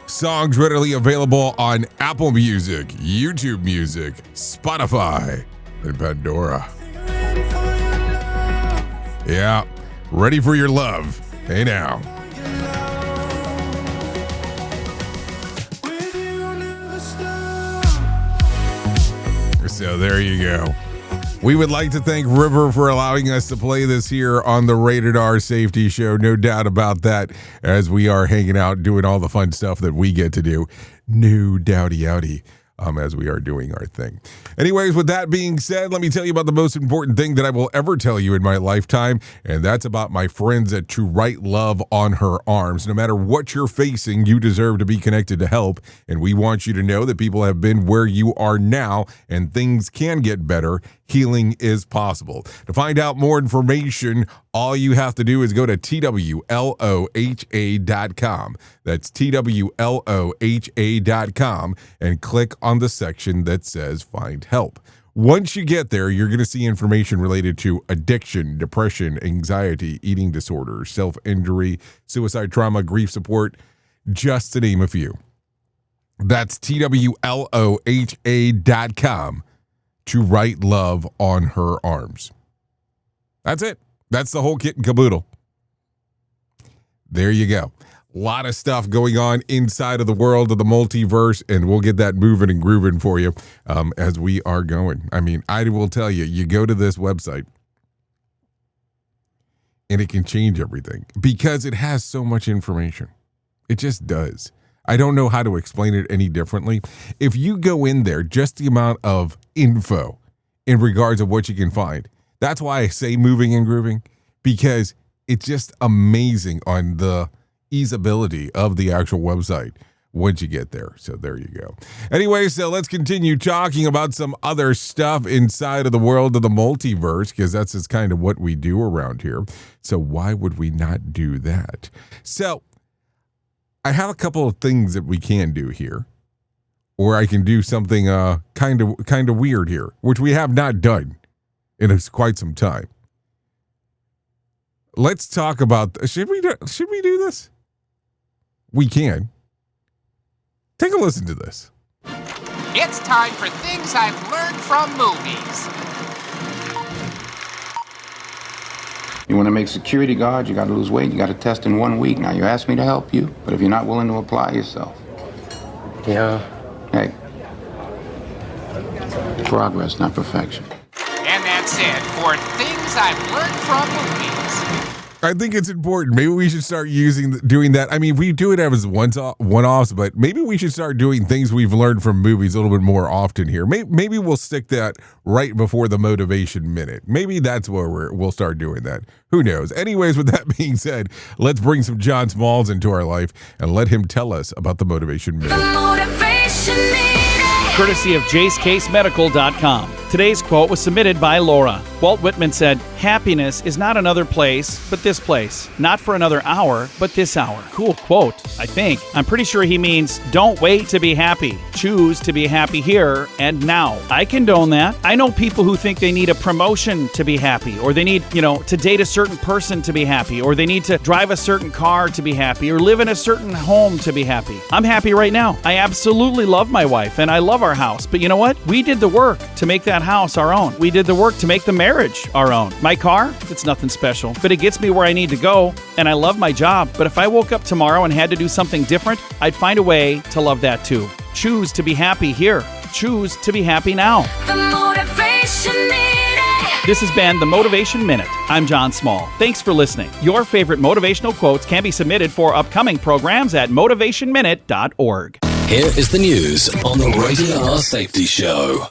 Songs readily available on Apple Music, YouTube Music, Spotify, and Pandora. Yeah, Ready for Your Love. Hey now. So there you go. We would like to thank River for allowing us to play this here on the Rated R Safety Show. No doubt about that, as we are hanging out doing all the fun stuff that we get to do. No doubty-outy. As we are doing our thing. Anyways, with that being said, let me tell you about the most important thing that I will ever tell you in my lifetime, and that's about my friends at To Write Love on Her Arms. No matter what you're facing, you deserve to be connected to help, and we want you to know that people have been where you are now, and things can get better. Healing is possible. To find out more information, all you have to do is go to TWLOHA.com. That's TWLOHA.com and click on the section that says Find Help. Once you get there, you're going to see information related to addiction, depression, anxiety, eating disorders, self-injury, suicide trauma, grief support, just to name a few. That's TWLOHA.com. To Write Love on Her Arms. That's it. That's the whole kit and caboodle. There you go. A lot of stuff going on inside of the world of the multiverse, and we'll get that moving and grooving for you as we are going. I mean, I will tell you, you go to this website, and it can change everything because it has so much information. It just does. I don't know how to explain it any differently. If you go in there, just the amount of info in regards of what you can find. That's why I say moving and grooving, because it's just amazing on the easeability of the actual website once you get there. So there you go. Anyway, so let's continue talking about some other stuff inside of the world of the multiverse, because that's just kind of what we do around here. So why would we not do that? So I have a couple of things that we can do here, or I can do something kind of weird here, which we have not done in quite some time. Let's talk about should we do this? We can. Take a listen to this. It's time for things I've learned from movies. You want to make security guard, you got to lose weight, you got to test in 1 week. Now, you asked me to help you, but if you're not willing to apply yourself. Yeah. Hey. Progress, not perfection. And that's it for things I've learned from movies. I think it's important. Maybe we should start doing that. I mean, we do it as one-offs, but maybe we should start doing things we've learned from movies a little bit more often here. Maybe we'll stick that right before the motivation minute. Maybe that's where we'll start doing that. Who knows? Anyways, with that being said, let's bring some John Smalls into our life and let him tell us about the motivation minute. Courtesy of JaceCaseMedical.com. Today's quote was submitted by Laura. Walt Whitman said, "Happiness is not another place, but this place. Not for another hour, but this hour." Cool quote, I think. I'm pretty sure he means don't wait to be happy. Choose to be happy here and now. I condone that. I know people who think they need a promotion to be happy, or they need, to date a certain person to be happy, or they need to drive a certain car to be happy, or live in a certain home to be happy. I'm happy right now. I absolutely love my wife, and I love our house. But you know what? We did the work to make that house our own. We did the work to make the marriage our own. My car, it's nothing special, but it gets me where I need to go, and I love my job. But if I woke up tomorrow and had to do something different, I'd find a way to love that too. Choose to be happy here. Choose to be happy now. The Motivation Minute. This has been the Motivation Minute. I'm John Small. Thanks for listening. Your favorite motivational quotes can be submitted for upcoming programs at motivationminute.org. Here is the news on the Rated R Safety Show.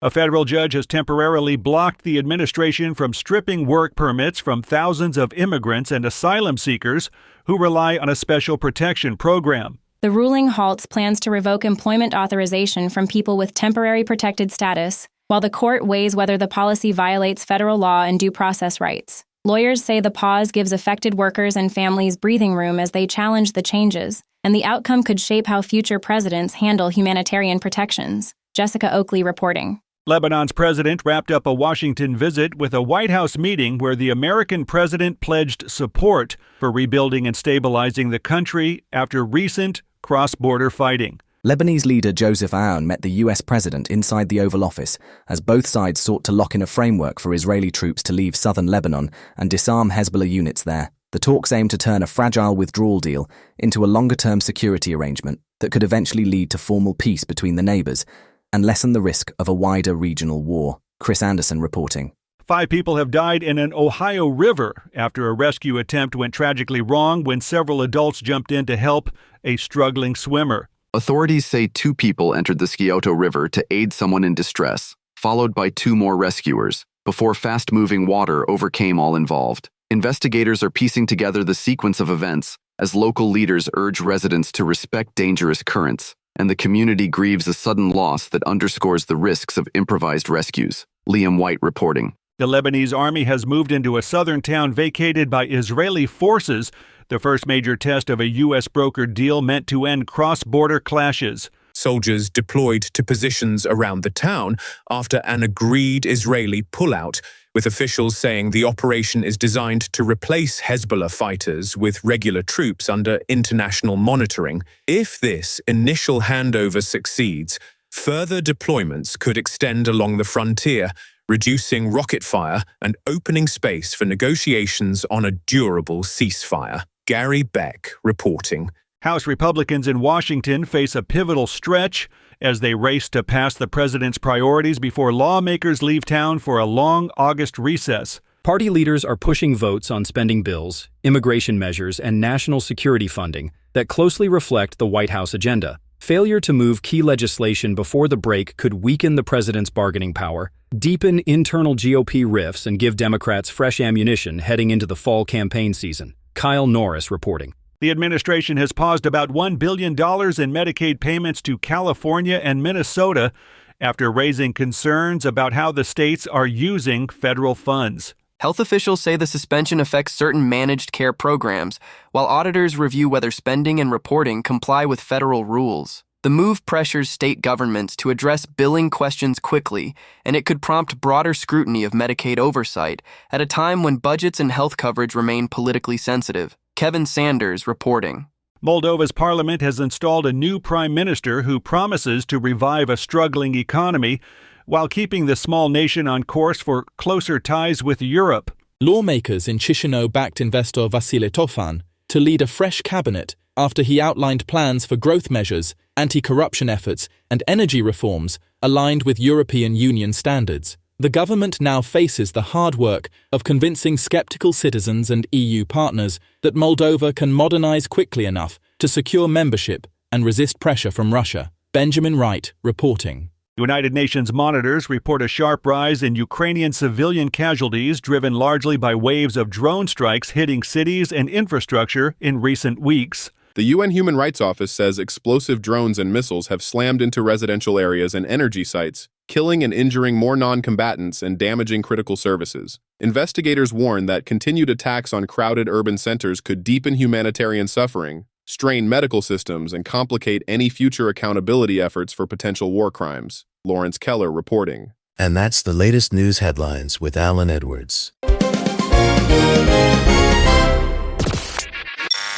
A federal judge has temporarily blocked the administration from stripping work permits from thousands of immigrants and asylum seekers who rely on a special protection program. The ruling halts plans to revoke employment authorization from people with temporary protected status, while the court weighs whether the policy violates federal law and due process rights. Lawyers say the pause gives affected workers and families breathing room as they challenge the changes, and the outcome could shape how future presidents handle humanitarian protections. Jessica Oakley reporting. Lebanon's president wrapped up a Washington visit with a White House meeting where the American president pledged support for rebuilding and stabilizing the country after recent cross-border fighting. Lebanese leader Joseph Aoun met the U.S. president inside the Oval Office as both sides sought to lock in a framework for Israeli troops to leave southern Lebanon and disarm Hezbollah units there. The talks aim to turn a fragile withdrawal deal into a longer-term security arrangement that could eventually lead to formal peace between the neighbors and lessen the risk of a wider regional war. Chris Anderson reporting. 5 people have died in an Ohio river after a rescue attempt went tragically wrong when several adults jumped in to help a struggling swimmer. Authorities say 2 people entered the Scioto River to aid someone in distress, followed by 2 more rescuers, before fast-moving water overcame all involved. Investigators are piecing together the sequence of events as local leaders urge residents to respect dangerous currents, and the community grieves a sudden loss that underscores the risks of improvised rescues. Liam White reporting. The Lebanese army has moved into a southern town vacated by Israeli forces, the first major test of a U.S. brokered deal meant to end cross-border clashes. Soldiers deployed to positions around the town after an agreed Israeli pullout, with officials saying the operation is designed to replace Hezbollah fighters with regular troops under international monitoring. If this initial handover succeeds, further deployments could extend along the frontier, reducing rocket fire and opening space for negotiations on a durable ceasefire. Gary Beck reporting. House Republicans in Washington face a pivotal stretch as they race to pass the president's priorities before lawmakers leave town for a long August recess. Party leaders are pushing votes on spending bills, immigration measures, and national security funding that closely reflect the White House agenda. Failure to move key legislation before the break could weaken the president's bargaining power, deepen internal GOP rifts, and give Democrats fresh ammunition heading into the fall campaign season. Kyle Norris reporting. The administration has paused about $1 billion in Medicaid payments to California and Minnesota after raising concerns about how the states are using federal funds. Health officials say the suspension affects certain managed care programs, while auditors review whether spending and reporting comply with federal rules. The move pressures state governments to address billing questions quickly, and it could prompt broader scrutiny of Medicaid oversight at a time when budgets and health coverage remain politically sensitive. Kevin Sanders reporting. Moldova's parliament has installed a new prime minister who promises to revive a struggling economy while keeping the small nation on course for closer ties with Europe. Lawmakers in Chisinau backed investor Vasile Tofan to lead a fresh cabinet after he outlined plans for growth measures, anti-corruption efforts, and energy reforms aligned with European Union standards. The government now faces the hard work of convincing skeptical citizens and EU partners that Moldova can modernize quickly enough to secure membership and resist pressure from Russia. Benjamin Wright reporting. United Nations monitors report a sharp rise in Ukrainian civilian casualties driven largely by waves of drone strikes hitting cities and infrastructure in recent weeks. The UN Human Rights Office says explosive drones and missiles have slammed into residential areas and energy sites, killing and injuring more non-combatants and damaging critical services. Investigators warn that continued attacks on crowded urban centers could deepen humanitarian suffering, strain medical systems, and complicate any future accountability efforts for potential war crimes. Lawrence Keller reporting. And that's the latest news headlines with Alan Edwards.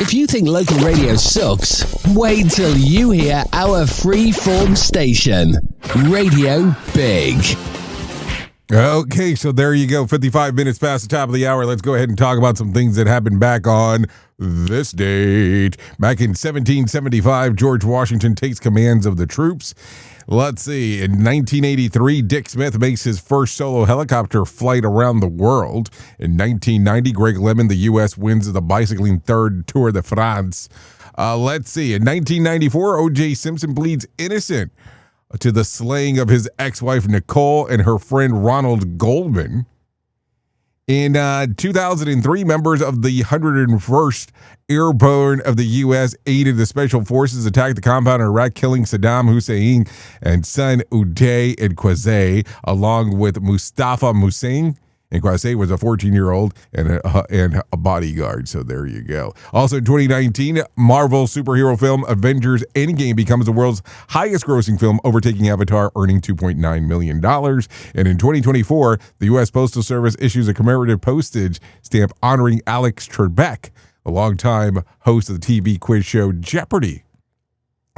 If you think local radio sucks, wait till you hear our free-form station, Radio Big. Okay, so there you go. 55 minutes past the top of the hour. Let's go ahead and talk about some things that happened back on this date. Back in 1775, George Washington takes commands of the troops. Let's see. In 1983, Dick Smith makes his first solo helicopter flight around the world. In 1990, Greg LeMond, the U.S., wins the bicycling third Tour de France. Let's see. In 1994, O.J. Simpson pleads innocent to the slaying of his ex-wife Nicole and her friend Ronald Goldman. In 2003, members of the 101st Airborne of the U.S. aided the Special Forces attack the compound in Iraq, killing Saddam Hussein and son Uday and Qasem, along with Mustafa Hussein. And Qasem was a 14-year-old and a bodyguard. So there you go. Also in 2019, Marvel superhero film Avengers Endgame becomes the world's highest grossing film, overtaking Avatar, earning $2.9 million. And in 2024, the U.S. Postal Service issues a commemorative postage stamp honoring Alex Trebek, a longtime host of the TV quiz show Jeopardy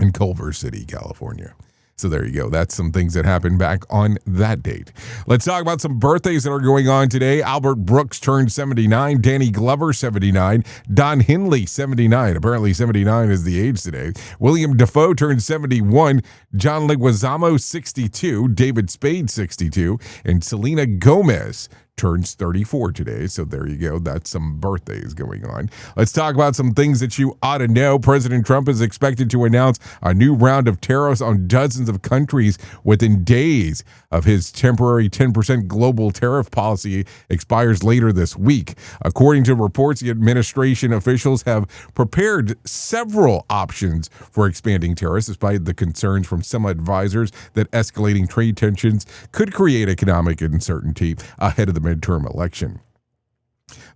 in Culver City, California. So there you go. That's some things that happened back on that date. Let's talk about some birthdays that are going on today. Albert Brooks turned 79. Danny Glover, 79. Don Henley, 79. Apparently 79 is the age today. William Dafoe turned 71. John Leguizamo, 62. David Spade, 62. And Selena Gomez turns 34 today. So there you go. That's some birthdays going on. Let's talk about some things that you ought to know. President Trump is expected to announce a new round of tariffs on dozens of countries within days of his temporary 10% global tariff policy expires later this week. According to reports, the administration officials have prepared several options for expanding tariffs, despite the concerns from some advisors that escalating trade tensions could create economic uncertainty ahead of the midterm election.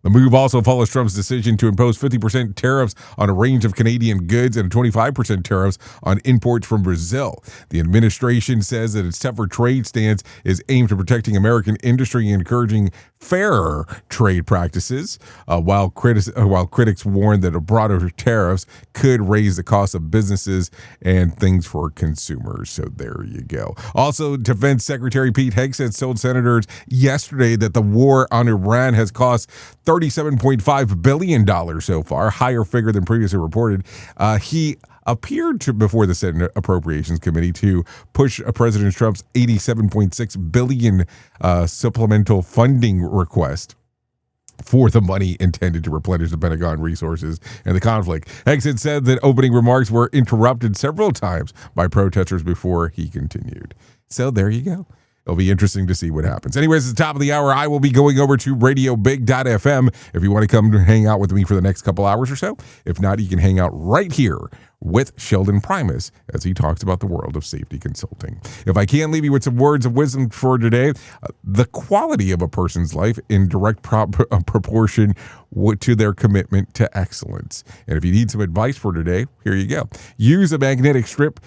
The move also follows Trump's decision to impose 50% tariffs on a range of Canadian goods and 25% tariffs on imports from Brazil. The administration says that its tougher trade stance is aimed at protecting American industry and encouraging fairer trade practices, while critics warn that a broader tariffs could raise the cost of businesses and things for consumers. So there you go. Also, Defense Secretary Pete Hegseth told senators yesterday that the war on Iran has cost $37.5 billion so far, higher figure than previously reported. He appeared before the Senate Appropriations Committee to push President Trump's $87.6 billion supplemental funding request for the money intended to replenish the Pentagon resources and the conflict. Hegseth said that opening remarks were interrupted several times by protesters before he continued. So there you go. It'll be interesting to see what happens. Anyways, at the top of the hour, I will be going over to radiobig.fm if you want to come hang out with me for the next couple hours or so. If not, you can hang out right here with Sheldon Primus as he talks about the world of safety consulting. If I can leave you with some words of wisdom for today, the quality of a person's life in direct proportion to their commitment to excellence. And if you need some advice for today, here you go. Use a magnetic strip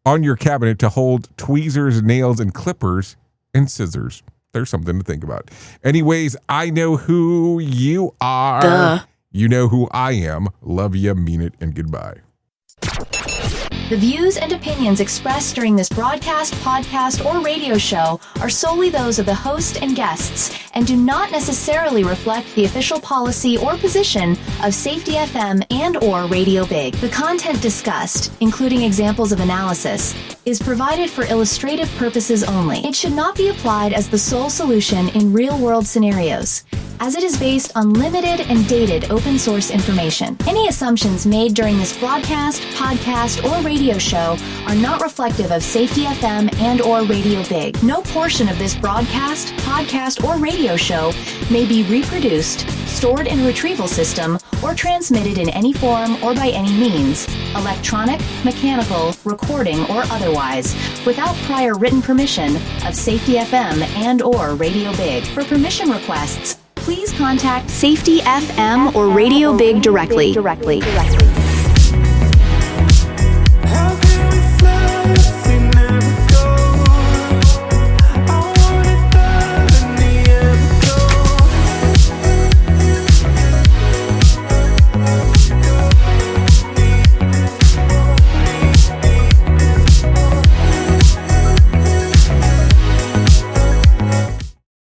on your cabinet to hold tweezers, nails, and clippers and scissors. There's something to think about. Anyways, I know who you are. Duh. You know who I am. Love you, mean it, and goodbye. The views and opinions expressed during this broadcast, podcast, or radio show are solely those of the host and guests and do not necessarily reflect the official policy or position of Safety FM and or Radio Big. The content discussed, including examples of analysis, is provided for illustrative purposes only. It should not be applied as the sole solution in real-world scenarios, as it is based on limited and dated open source information. Any assumptions made during this broadcast, podcast, or radio radio show are not reflective of Safety FM and or Radio Big. No portion of this broadcast, podcast, or radio show may be reproduced, stored in a retrieval system, or transmitted in any form or by any means, electronic, mechanical, recording, or otherwise, without prior written permission of Safety FM and or Radio Big. For permission requests, please contact Safety FM or Radio Big directly.